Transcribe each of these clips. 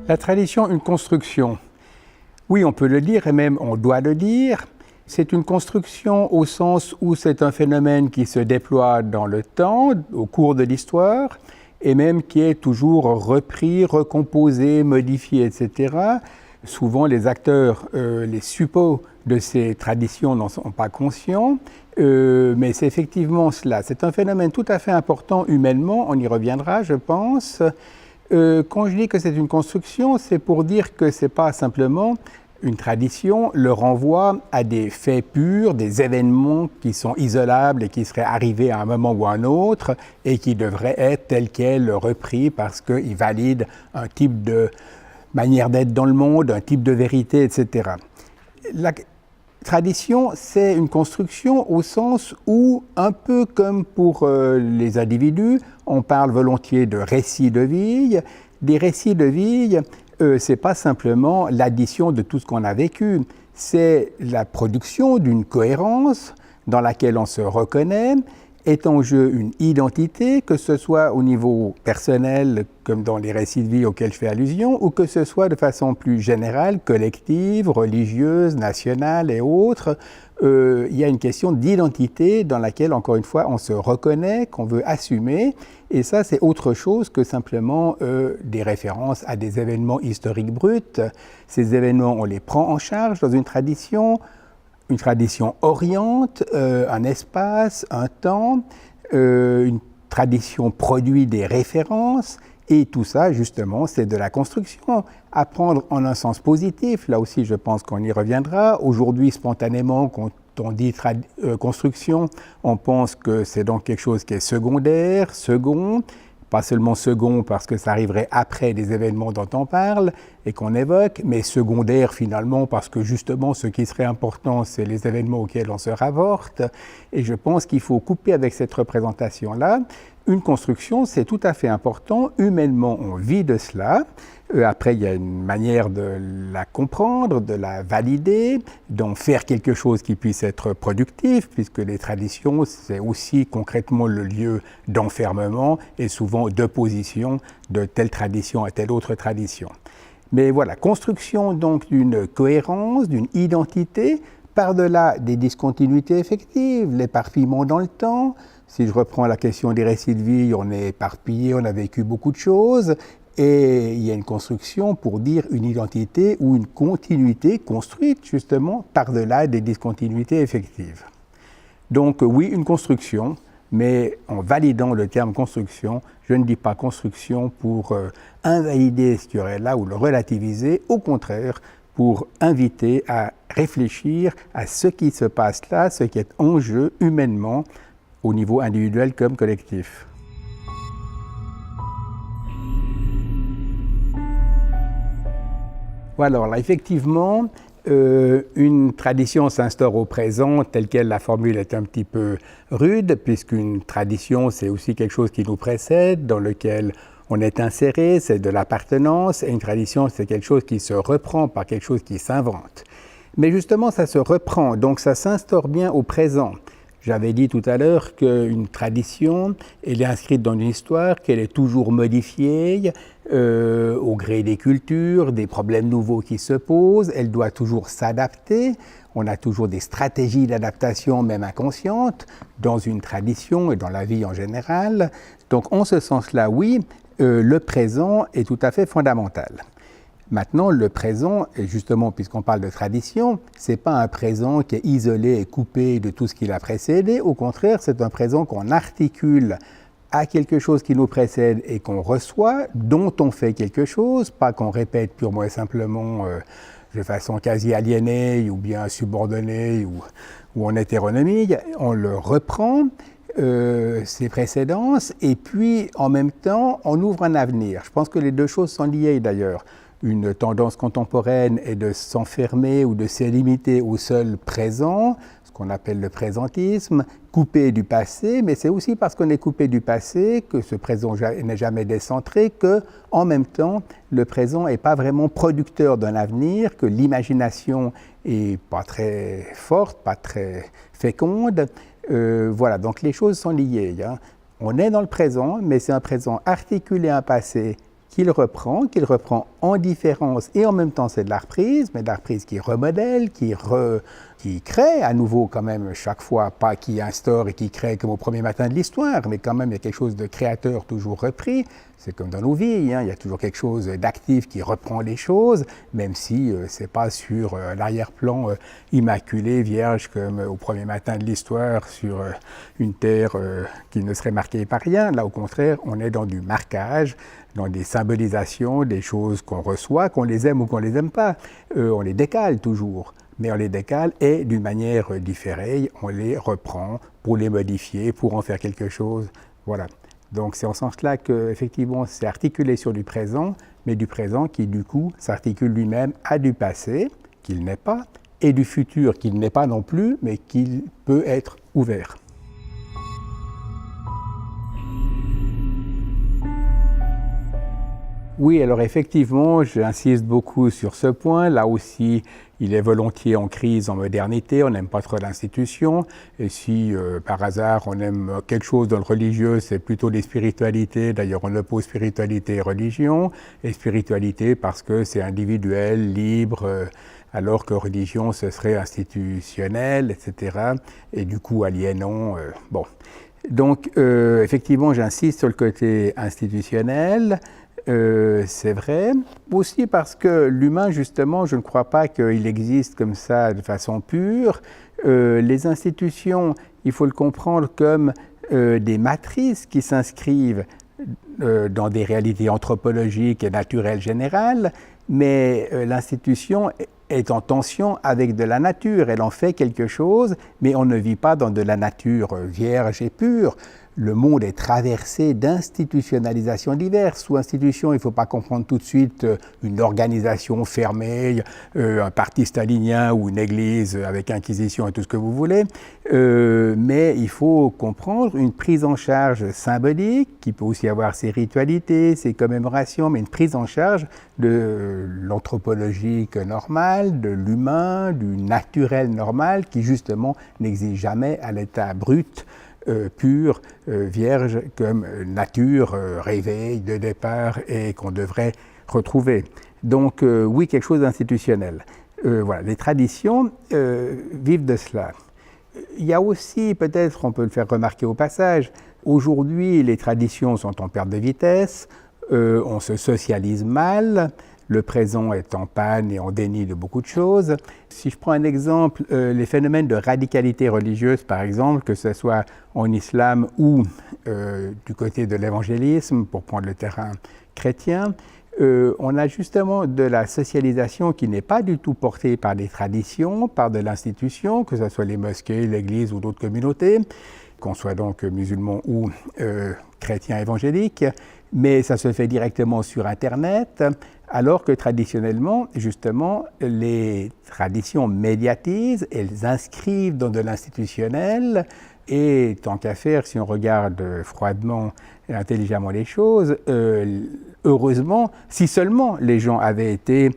La tradition, une construction. Oui, on peut le dire et même on doit le dire. C'est une construction au sens où c'est un phénomène qui se déploie dans le temps, au cours de l'histoire, et même qui est toujours repris, recomposé, modifié, etc. Souvent, les acteurs, les suppôts de ces traditions n'en sont pas conscients, mais c'est effectivement cela. C'est un phénomène tout à fait important humainement, on y reviendra, je pense. Quand je dis que c'est une construction, c'est pour dire que ce n'est pas simplement une tradition, le renvoie à des faits purs, des événements qui sont isolables et qui seraient arrivés à un moment ou à un autre et qui devraient être tels quels repris parce qu'ils valident un type de manière d'être dans le monde, un type de vérité, etc. La tradition, c'est une construction au sens où, un peu comme pour les individus, on parle volontiers de récits de vie. Des récits de vie, c'est pas simplement l'addition de tout ce qu'on a vécu, c'est la production d'une cohérence dans laquelle on se reconnaît, est en jeu une identité, que ce soit au niveau personnel, comme dans les récits de vie auxquels je fais allusion, ou que ce soit de façon plus générale, collective, religieuse, nationale et autres. Il y a une question d'identité dans laquelle, encore une fois, on se reconnaît, qu'on veut assumer, et ça, c'est autre chose que simplement des références à des événements historiques bruts. Ces événements, on les prend en charge dans une tradition oriente un espace, un temps, une tradition produit des références, et tout ça, justement, c'est de la construction. À prendre en un sens positif, là aussi, je pense qu'on y reviendra. Aujourd'hui, spontanément, quand on dit construction, on pense que c'est donc quelque chose qui est secondaire, second, pas seulement second parce que ça arriverait après des événements dont on parle et qu'on évoque, mais secondaire finalement parce que justement ce qui serait important, c'est les événements auxquels on se rapporte. Et je pense qu'il faut couper avec cette représentation-là. Une construction, c'est tout à fait important. Humainement, on vit de cela. Après, il y a une manière de la comprendre, de la valider, d'en faire quelque chose qui puisse être productif, puisque les traditions, c'est aussi concrètement le lieu d'enfermement et souvent d'opposition de telle tradition à telle autre tradition. Mais voilà, construction donc d'une cohérence, d'une identité, par-delà des discontinuités effectives, l'éparpillement dans le temps. Si je reprends la question des récits de vie, on est éparpillé, on a vécu beaucoup de choses. Et il y a une construction pour dire une identité ou une continuité construite justement par-delà des discontinuités effectives. Donc oui, une construction, mais en validant le terme construction, je ne dis pas construction pour invalider ce qu'il y aurait là ou le relativiser, au contraire, pour inviter à réfléchir à ce qui se passe là, ce qui est en jeu humainement, au niveau individuel comme collectif. Voilà, alors là, effectivement, une tradition s'instaure au présent, telle quelle la formule est un petit peu rude, puisqu'une tradition, c'est aussi quelque chose qui nous précède, dans lequel on est inséré, c'est de l'appartenance, et une tradition, c'est quelque chose qui se reprend par quelque chose qui s'invente. Mais justement, ça se reprend, donc ça s'instaure bien au présent. J'avais dit tout à l'heure qu'une tradition, elle est inscrite dans une histoire, qu'elle est toujours modifiée au gré des cultures, des problèmes nouveaux qui se posent, elle doit toujours s'adapter. On a toujours des stratégies d'adaptation, même inconscientes, dans une tradition et dans la vie en général. Donc en ce sens-là, oui, le présent est tout à fait fondamental. Maintenant, le présent, et justement, puisqu'on parle de tradition, ce n'est pas un présent qui est isolé et coupé de tout ce qui l'a précédé. Au contraire, c'est un présent qu'on articule à quelque chose qui nous précède et qu'on reçoit, dont on fait quelque chose, pas qu'on répète purement et simplement de façon quasi aliénée ou bien subordonnée ou en hétéronomie. On le reprend, ses précédences, et puis en même temps, on ouvre un avenir. Je pense que les deux choses sont liées d'ailleurs. Une tendance contemporaine est de s'enfermer ou de se limiter au seul présent, ce qu'on appelle le présentisme, coupé du passé, mais c'est aussi parce qu'on est coupé du passé, que ce présent n'est jamais décentré, que en même temps, le présent n'est pas vraiment producteur d'un avenir, que l'imagination n'est pas très forte, pas très féconde. Voilà, donc les choses sont liées. Hein. On est dans le présent, mais c'est un présent articulé à un passé qu'il reprend en différence, et en même temps c'est de la reprise, mais de la reprise qui remodèle, qui crée à nouveau quand même chaque fois, pas qui instaure et qui crée comme au premier matin de l'histoire, mais quand même il y a quelque chose de créateur toujours repris. C'est comme dans nos vies, hein, il y a toujours quelque chose d'actif qui reprend les choses, même si c'est pas sur l'arrière-plan immaculé, vierge, comme au premier matin de l'histoire, sur une terre qui ne serait marquée par rien. Là, au contraire, on est dans du marquage, dans des symbolisations, des choses qu'on reçoit, qu'on les aime ou qu'on les aime pas. On les décale toujours, mais on les décale et d'une manière différée, on les reprend pour les modifier, pour en faire quelque chose. Voilà. Donc c'est en ce sens-là qu'effectivement c'est articulé sur du présent, mais du présent qui du coup s'articule lui-même à du passé, qu'il n'est pas, et du futur qu'il n'est pas non plus, mais qu'il peut être ouvert. Oui, alors effectivement, j'insiste beaucoup sur ce point. Là aussi, il est volontiers en crise en modernité, on n'aime pas trop l'institution. Et si par hasard on aime quelque chose dans le religieux, c'est plutôt les spiritualités. D'ailleurs, on oppose spiritualité et religion. Et spiritualité parce que c'est individuel, libre, alors que religion, ce serait institutionnel, etc. Et du coup, aliénant. Bon. Donc, effectivement, j'insiste sur le côté institutionnel. C'est vrai, aussi parce que l'humain, justement, je ne crois pas qu'il existe comme ça de façon pure. Les institutions, il faut le comprendre comme des matrices qui s'inscrivent dans des réalités anthropologiques et naturelles générales, mais l'institution est en tension avec de la nature, elle en fait quelque chose, mais on ne vit pas dans de la nature vierge et pure. Le monde est traversé d'institutionnalisations diverses. Sous institution, il ne faut pas comprendre tout de suite une organisation fermée, un parti stalinien ou une église avec inquisition et tout ce que vous voulez, mais il faut comprendre une prise en charge symbolique, qui peut aussi avoir ses ritualités, ses commémorations, mais une prise en charge de l'anthropologique normal, de l'humain, du naturel normal, qui justement n'existe jamais à l'état brut, pure, vierge, comme nature, réveil de départ et qu'on devrait retrouver. Donc oui, quelque chose d'institutionnel. Voilà, les traditions vivent de cela. Il y a aussi, peut-être, on peut le faire remarquer au passage, aujourd'hui les traditions sont en perte de vitesse, on se socialise mal, le présent est en panne et en déni de beaucoup de choses. Si je prends un exemple, les phénomènes de radicalité religieuse, par exemple, que ce soit en islam ou du côté de l'évangélisme, pour prendre le terrain chrétien, on a justement de la socialisation qui n'est pas du tout portée par des traditions, par de l'institution, que ce soit les mosquées, l'église ou d'autres communautés, qu'on soit donc musulman ou chrétien évangélique, mais ça se fait directement sur Internet, alors que traditionnellement, justement, les traditions médiatisent, elles inscrivent dans de l'institutionnel, et tant qu'à faire, si on regarde froidement et intelligemment les choses, heureusement, si seulement les gens avaient été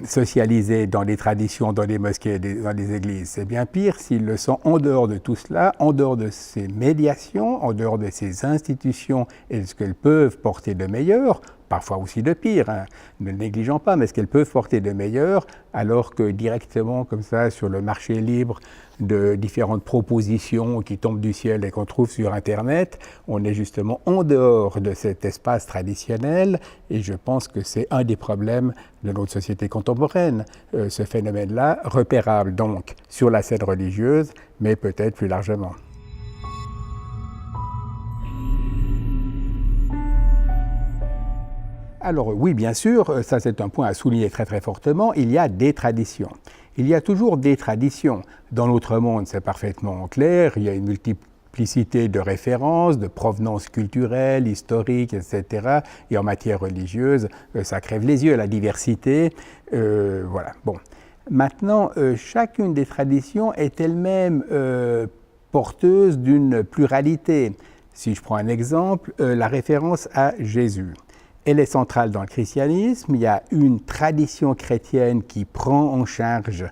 socialisés dans les traditions, dans les mosquées, dans les églises. C'est bien pire s'ils le sont en dehors de tout cela, en dehors de ces médiations, en dehors de ces institutions et de ce qu'elles peuvent porter de meilleur, parfois aussi de pire, hein, ne le négligeons pas, mais ce qu'elles peuvent porter de meilleur, alors que directement, comme ça, sur le marché libre de différentes propositions qui tombent du ciel et qu'on trouve sur Internet, on est justement en dehors de cet espace traditionnel, et je pense que c'est un des problèmes de notre société contemporaine, ce phénomène-là, repérable donc sur la scène religieuse, mais peut-être plus largement. Alors oui, bien sûr, ça c'est un point à souligner très très fortement, il y a des traditions. Il y a toujours des traditions. Dans notre monde, c'est parfaitement clair, il y a une multiplicité de références, de provenances culturelles, historiques, etc. Et en matière religieuse, ça crève les yeux, la diversité. Voilà. Bon. Maintenant, chacune des traditions est elle-même porteuse d'une pluralité. Si je prends un exemple, la référence à Jésus. Elle est centrale dans le christianisme, il y a une tradition chrétienne qui prend en charge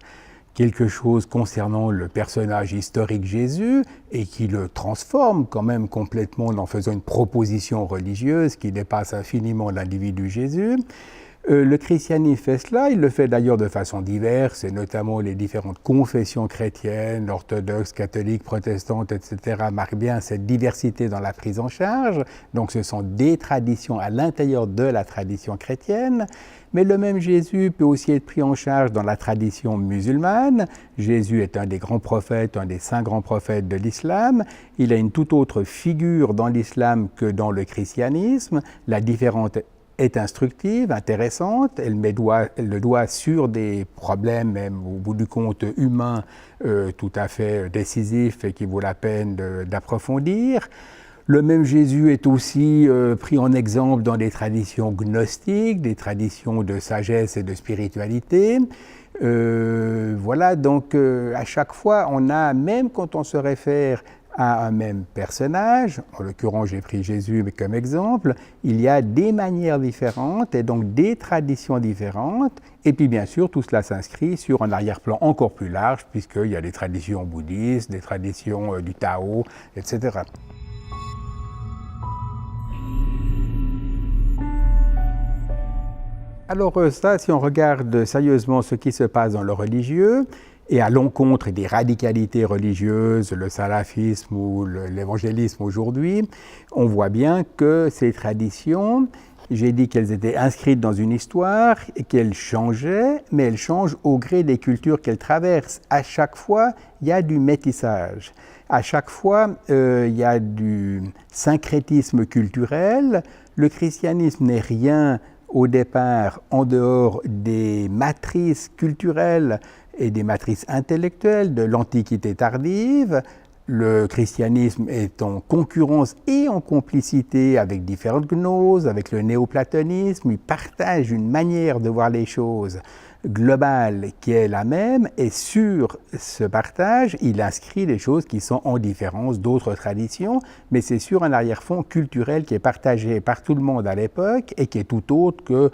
quelque chose concernant le personnage historique Jésus et qui le transforme quand même complètement en faisant une proposition religieuse qui dépasse infiniment l'individu Jésus. Le christianisme fait cela, il le fait d'ailleurs de façon diverse, et notamment les différentes confessions chrétiennes, orthodoxes, catholiques, protestantes, etc., marquent bien cette diversité dans la prise en charge. Donc ce sont des traditions à l'intérieur de la tradition chrétienne, mais le même Jésus peut aussi être pris en charge dans la tradition musulmane. Jésus est un des grands prophètes, un des 5 grands prophètes de l'islam. Il a une toute autre figure dans l'islam que dans le christianisme. La différence est instructive, intéressante, elle met le doigt sur des problèmes, même au bout du compte humains, tout à fait décisifs et qui vaut la peine d'approfondir. Le même Jésus est aussi pris en exemple dans des traditions gnostiques, des traditions de sagesse et de spiritualité. Voilà, donc à chaque fois, on a, même quand on se réfère à un même personnage, en l'occurrence j'ai pris Jésus comme exemple, il y a des manières différentes et donc des traditions différentes, et puis bien sûr tout cela s'inscrit sur un arrière-plan encore plus large puisqu'il y a des traditions bouddhistes, des traditions du Tao, etc. Alors ça, si on regarde sérieusement ce qui se passe dans le religieux, et à l'encontre des radicalités religieuses, le salafisme ou l'évangélisme aujourd'hui, on voit bien que ces traditions, j'ai dit qu'elles étaient inscrites dans une histoire et qu'elles changeaient, mais elles changent au gré des cultures qu'elles traversent. À chaque fois, il y a du métissage. À chaque fois, il y a du syncrétisme culturel. Le christianisme n'est rien au départ en dehors des matrices culturelles et des matrices intellectuelles de l'Antiquité tardive. Le christianisme est en concurrence et en complicité avec différentes gnoses, avec le néoplatonisme. Il partage une manière de voir les choses globale qui est la même, et sur ce partage, il inscrit des choses qui sont en différence d'autres traditions, mais c'est sur un arrière-fond culturel qui est partagé par tout le monde à l'époque et qui est tout autre que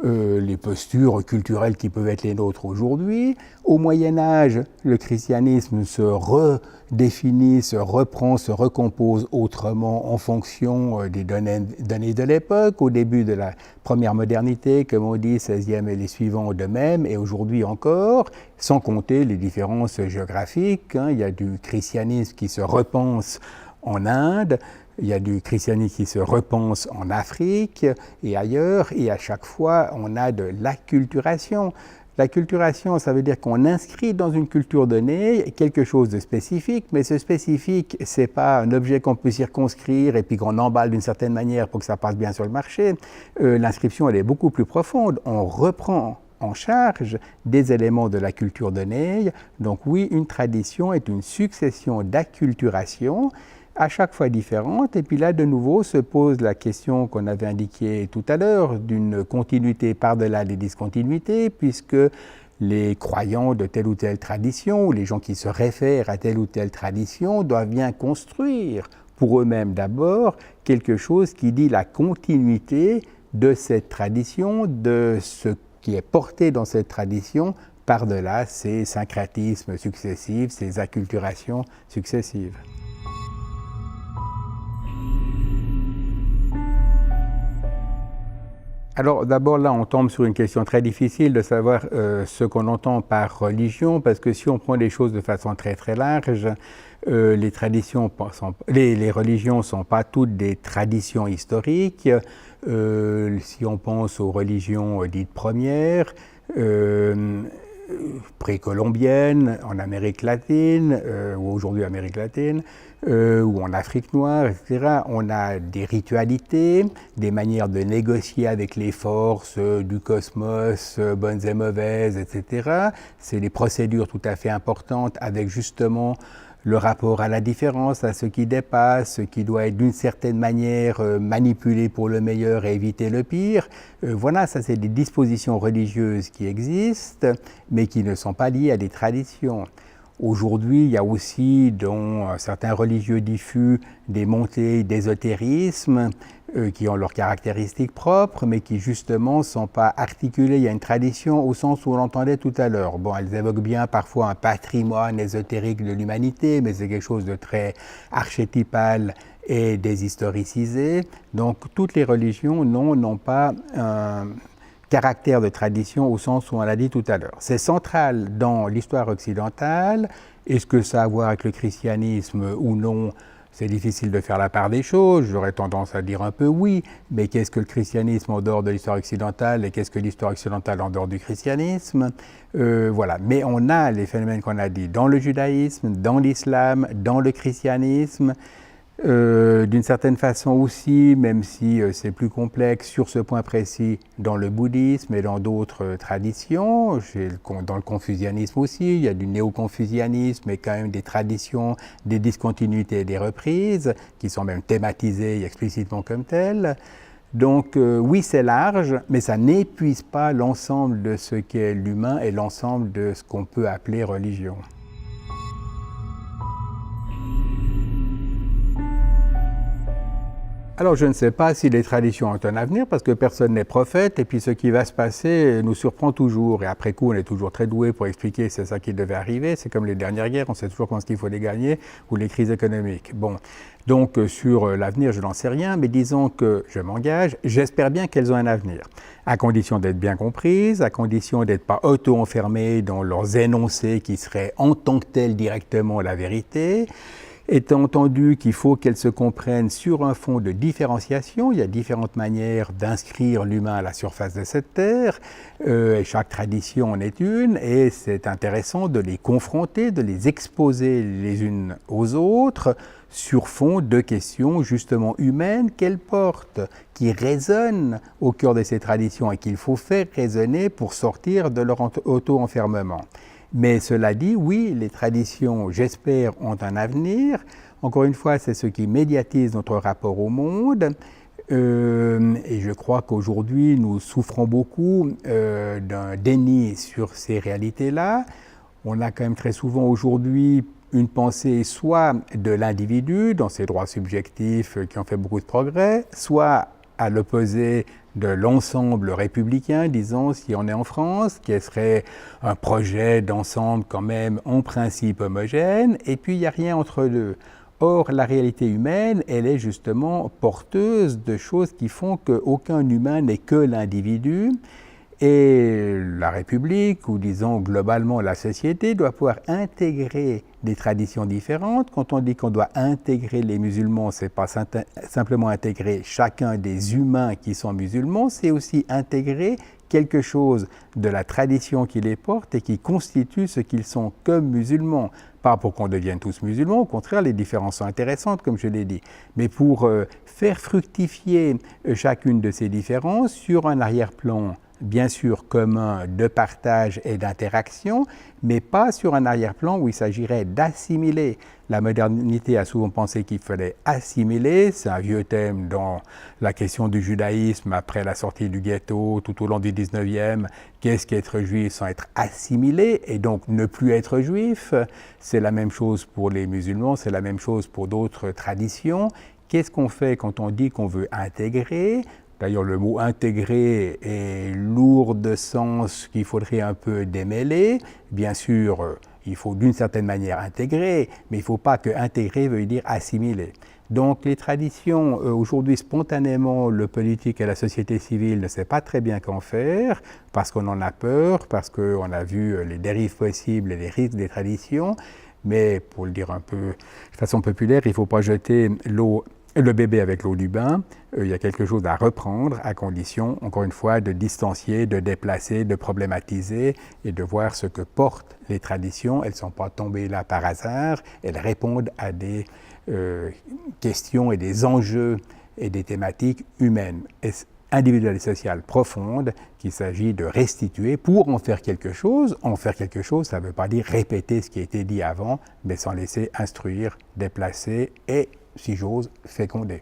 les postures culturelles qui peuvent être les nôtres aujourd'hui. Au Moyen-Âge, le christianisme se redéfinit, se reprend, se recompose autrement en fonction des données de l'époque. Au début de la première modernité, comme on dit, 16e et les suivants de même, et aujourd'hui encore, sans compter les différences géographiques. Il y a du christianisme qui se repense en Inde, il y a du christianisme qui se repense en Afrique et ailleurs, et à chaque fois, on a de l'acculturation. L'acculturation, ça veut dire qu'on inscrit dans une culture donnée quelque chose de spécifique, mais ce spécifique, ce n'est pas un objet qu'on peut circonscrire et puis qu'on emballe d'une certaine manière pour que ça passe bien sur le marché. L'inscription, elle est beaucoup plus profonde. On reprend en charge des éléments de la culture donnée. Donc oui, une tradition est une succession d'acculturation, à chaque fois différente, et puis là de nouveau se pose la question qu'on avait indiquée tout à l'heure d'une continuité par-delà les discontinuités, puisque les croyants de telle ou telle tradition, ou les gens qui se réfèrent à telle ou telle tradition, doivent bien construire pour eux-mêmes d'abord quelque chose qui dit la continuité de cette tradition, de ce qui est porté dans cette tradition par-delà ces syncrétismes successifs, ces acculturations successives. Alors d'abord là, on tombe sur une question très difficile de savoir ce qu'on entend par religion, parce que si on prend les choses de façon très très large, les religions ne sont pas toutes des traditions historiques. Si on pense aux religions dites premières, précolombiennes, en Amérique latine, ou aujourd'hui Amérique latine, ou en Afrique noire, etc. On a des ritualités, des manières de négocier avec les forces du cosmos, bonnes et mauvaises, etc. C'est des procédures tout à fait importantes avec justement le rapport à la différence, à ce qui dépasse, ce qui doit être d'une certaine manière manipulé pour le meilleur et éviter le pire. Voilà, ça c'est des dispositions religieuses qui existent, mais qui ne sont pas liées à des traditions. Aujourd'hui, il y a aussi dans certains religieux diffus des montées d'ésotérisme qui ont leurs caractéristiques propres, mais qui justement ne sont pas articulées. Il y a une tradition au sens où on l'entendait tout à l'heure. Bon, elles évoquent bien parfois un patrimoine ésotérique de l'humanité, mais c'est quelque chose de très archétypal et déshistoricisé. Donc toutes les religions n'ont pas un caractère de tradition au sens où on l'a dit tout à l'heure. C'est central dans l'histoire occidentale. Est-ce que ça a à voir avec le christianisme ou non? C'est difficile de faire la part des choses, j'aurais tendance à dire un peu oui, mais qu'est-ce que le christianisme en dehors de l'histoire occidentale et qu'est-ce que l'histoire occidentale en dehors du christianisme? Voilà, mais on a les phénomènes qu'on a dit dans le judaïsme, dans l'islam, dans le christianisme, d'une certaine façon aussi, même si c'est plus complexe sur ce point précis, dans le bouddhisme et dans d'autres traditions, dans le confucianisme aussi, il y a du néo-confucianisme et quand même des traditions, des discontinuités et des reprises, qui sont même thématisées explicitement comme telles. Donc oui, c'est large, mais ça n'épuise pas l'ensemble de ce qu'est l'humain et l'ensemble de ce qu'on peut appeler religion. Alors je ne sais pas si les traditions ont un avenir parce que personne n'est prophète et puis ce qui va se passer nous surprend toujours et après coup on est toujours très doué pour expliquer c'est ça qui devait arriver, c'est comme les dernières guerres, on sait toujours quand il faut les gagner ou les crises économiques. Bon, donc sur l'avenir je n'en sais rien mais disons que je m'engage, j'espère bien qu'elles ont un avenir, à condition d'être bien comprises, à condition d'être pas auto-enfermées dans leurs énoncés qui seraient en tant que tels directement la vérité. Étant entendu qu'il faut qu'elles se comprennent sur un fond de différenciation, il y a différentes manières d'inscrire l'humain à la surface de cette terre, et chaque tradition en est une, et c'est intéressant de les confronter, de les exposer les unes aux autres sur fond de questions justement humaines qu'elles portent, qui résonnent au cœur de ces traditions et qu'il faut faire résonner pour sortir de leur auto-enfermement. Mais cela dit, oui, les traditions, j'espère, ont un avenir. Encore une fois, c'est ce qui médiatise notre rapport au monde. Et je crois qu'aujourd'hui, nous souffrons beaucoup d'un déni sur ces réalités-là. On a quand même très souvent aujourd'hui une pensée soit de l'individu, dans ses droits subjectifs qui ont fait beaucoup de progrès, soit à l'opposé de l'ensemble républicain, disons, si on est en France, qui serait un projet d'ensemble quand même en principe homogène, et puis il n'y a rien entre deux. Or, la réalité humaine, elle est justement porteuse de choses qui font qu'aucun humain n'est que l'individu, et la République, ou disons globalement la société, doit pouvoir intégrer des traditions différentes. Quand on dit qu'on doit intégrer les musulmans, ce n'est pas simplement intégrer chacun des humains qui sont musulmans, c'est aussi intégrer quelque chose de la tradition qui les porte et qui constitue ce qu'ils sont comme musulmans. Pas pour qu'on devienne tous musulmans, au contraire, les différences sont intéressantes, comme je l'ai dit, mais pour faire fructifier chacune de ces différences sur un arrière-plan bien sûr commun de partage et d'interaction, mais pas sur un arrière-plan où il s'agirait d'assimiler. La modernité a souvent pensé qu'il fallait assimiler, c'est un vieux thème dans la question du judaïsme après la sortie du ghetto tout au long du 19e. Qu'est-ce qu'être juif sans être assimilé et donc ne plus être juif? C'est la même chose pour les musulmans, c'est la même chose pour d'autres traditions. Qu'est-ce qu'on fait quand on dit qu'on veut intégrer? D'ailleurs, le mot « intégrer » est lourd de sens qu'il faudrait un peu démêler. Bien sûr, il faut d'une certaine manière intégrer, mais il ne faut pas que intégrer veuille dire assimiler. Donc les traditions, aujourd'hui spontanément, le politique et la société civile ne savent pas très bien qu'en faire, parce qu'on en a peur, parce qu'on a vu les dérives possibles et les risques des traditions, mais pour le dire un peu de façon populaire, il ne faut pas jeter le bébé avec l'eau du bain. Il y a quelque chose à reprendre à condition, encore une fois, de distancier, de déplacer, de problématiser et de voir ce que portent les traditions. Elles ne sont pas tombées là par hasard, elles répondent à des questions et des enjeux et des thématiques humaines, individuelles et sociales profondes qu'il s'agit de restituer pour en faire quelque chose. En faire quelque chose, ça ne veut pas dire répéter ce qui a été dit avant, mais s'en laisser instruire, déplacer et si j'ose, féconder.